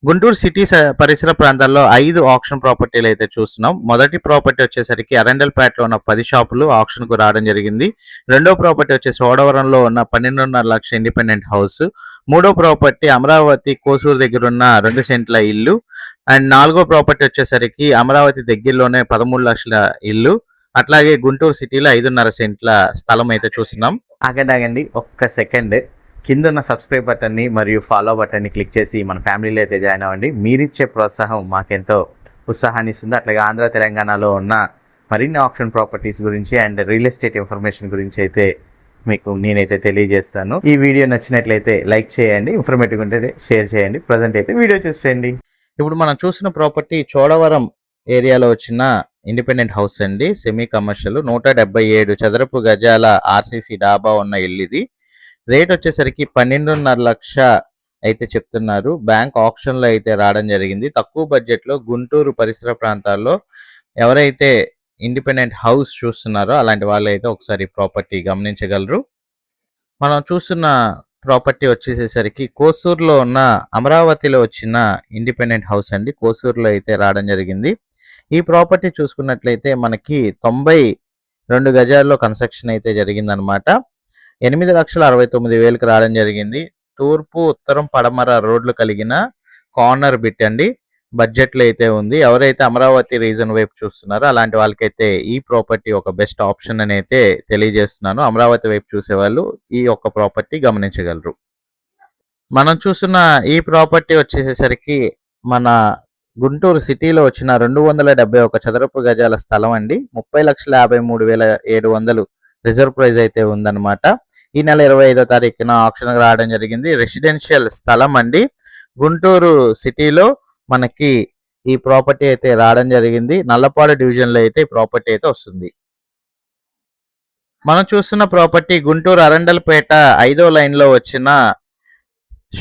Guntur city పరిసర ప్రాంతాల్లో 5 auction ప్రాపర్టీలు అయితే చూస్తున్నాం. మొదటి ప్రాపర్టీ వచ్చేసరికి అరండల్పేటలో ఉన్న 10 షాపులు ఆక్షన్కు రావడం జరిగింది. రెండో ప్రాపర్టీ వచ్చేసి ఓడవరంలో ఉన్న 12.5 లక్షల ఇండిపెండెంట్ హౌస్. మూడో ప్రాపర్టీ అమరావతి కోసూరు దగ్గర ఉన్న 2 సెంట్ల ఇల్లు. అండ్ నాలుగో ప్రాపర్టీ వచ్చేసరికి అమరావతి దగ్గరలోనే 13 లక్షల ఇల్లు. అట్లాగే గుంటూరు సిటీలో 5.5 సెంట్ల స్థలం అయితే చూస్తున్నాం. ఆగండి ఒక్క సెకండ్. కింద ఉన్న సబ్స్క్రైబ్ బటన్ని మరియు ఫాలో బటన్ని క్లిక్ చేసి మన ఫ్యామిలీలో అయితే జాయిన్ అవ్వండి. మీరిచ్చే ప్రోత్సాహం మాకెంతో ఉత్సాహాన్ని ఇస్తుంది. అట్లాగే ఆంధ్ర తెలంగాణలో ఉన్న మరిన్ని ఆప్షన్ ప్రాపర్టీస్ గురించి అండ్ రియల్ ఎస్టేట్ ఇన్ఫర్మేషన్ గురించి అయితే మీకు నేనైతే తెలియజేస్తాను. ఈ వీడియో నచ్చినట్లయితే లైక్ చేయండి, ఇన్ఫర్మేటివ్ ఉంటే షేర్ చేయండి. ప్రజెంట్ అయితే వీడియో చూసేయండి. ఇప్పుడు మనం చూసిన ప్రాపర్టీ చోడవరం ఏరియాలో వచ్చిన ఇండిపెండెంట్ హౌస్ అండి. సెమీ కమర్షియల్ 177 చదరపు గజాల ఆర్సీసీ డాబా ఉన్న ఇల్లు ఇది. రేట్ వచ్చేసరికి 12.5 లక్ష అయితే చెప్తున్నారు. బ్యాంక్ ఆప్షన్ లో అయితే రావడం జరిగింది. తక్కువ బడ్జెట్ లో గుంటూరు పరిసర ప్రాంతాల్లో ఎవరైతే ఇండిపెండెంట్ హౌస్ చూస్తున్నారో అలాంటి వాళ్ళు అయితే ఒకసారి ప్రాపర్టీ గమనించగలరు. మనం చూస్తున్న ప్రాపర్టీ వచ్చేసేసరికి కోసూరులో ఉన్న అమరావతిలో వచ్చిన ఇండిపెండెంట్ హౌస్ అండి. కోసూరులో అయితే రావడం జరిగింది. ఈ ప్రాపర్టీ చూసుకున్నట్లయితే మనకి 92 గజాల్లో కన్స్ట్రక్షన్ అయితే జరిగిందనమాట. 8,69,000కి రావడం జరిగింది. తూర్పు ఉత్తరం పడమర రోడ్లు కలిగిన కార్నర్ బిట్ అండి. బడ్జెట్లో అయితే ఉంది. ఎవరైతే అమరావతి రీజన్ వైపు చూస్తున్నారో అలాంటి వాళ్ళకైతే ఈ ప్రాపర్టీ ఒక బెస్ట్ ఆప్షన్ అని అయితే తెలియజేస్తున్నాను. అమరావతి వైపు చూసే వాళ్ళు ఈ యొక్క ప్రాపర్టీ గమనించగలరు. మనం చూస్తున్న ఈ ప్రాపర్టీ వచ్చేసేసరికి మన గుంటూరు సిటీలో వచ్చిన 271 చదరపు గజాల స్థలం అండి. 30,53,700 రిజర్వ్ ప్రైజ్ అయితే ఉందన్నమాట. ఈ నెల 25వ తారీఖున ఆప్షన్ రావడం జరిగింది. రెసిడెన్షియల్ స్థలం అండి. గుంటూరు సిటీలో మనకి ఈ ప్రాపర్టీ అయితే రావడం జరిగింది. నల్లపాడు డివిజన్ లో అయితే ఈ ప్రాపర్టీ అయితే వస్తుంది. మనం చూస్తున్న ప్రాపర్టీ గుంటూరు అరండల్పేట 5వ లైన్ లో వచ్చిన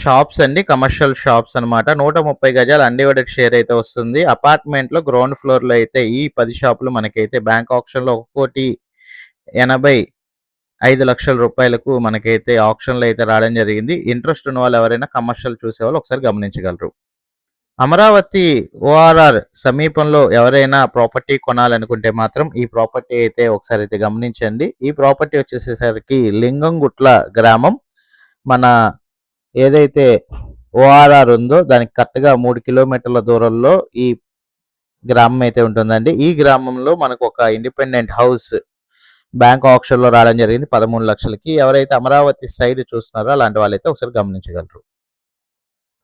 షాప్స్ అండి. కమర్షియల్ షాప్స్ అనమాట. 130 గజాల అన్డివైడెడ్ షేర్ అయితే వస్తుంది. అపార్ట్మెంట్ లో గ్రౌండ్ ఫ్లోర్ లో అయితే ఈ 10 షాపులు మనకైతే బ్యాంక్ ఆప్షన్ లో 1,85 లక్షల రూపాయలకు మనకైతే ఆప్షన్ లో అయితే రావడం జరిగింది. ఇంట్రెస్ట్ ఉన్న వాళ్ళు ఎవరైనా కమర్షియల్ చూసేవాళ్ళు ఒకసారి గమనించగలరు. అమరావతి ఓఆర్ఆర్ సమీపంలో ఎవరైనా ప్రాపర్టీ కొనాలనుకుంటే మాత్రం ఈ ప్రాపర్టీ అయితే ఒకసారి అయితే గమనించండి. ఈ ప్రాపర్టీ వచ్చేసేసరికి లింగంగుట్ల గ్రామం. మన ఏదైతే ఓఆర్ఆర్ ఉందో దానికి కరెక్ట్గా 3 కిలోమీటర్ల దూరంలో ఈ గ్రామం అయితే ఉంటుందండి. ఈ గ్రామంలో మనకు ఒక ఇండిపెండెంట్ హౌస్ బ్యాంక్ ఆప్షన్ లో రావడం జరిగింది 13 లక్షలకి. ఎవరైతే అమరావతి సైడ్ చూస్తున్నారో అలాంటి వాళ్ళైతే ఒకసారి గమనించగలరు.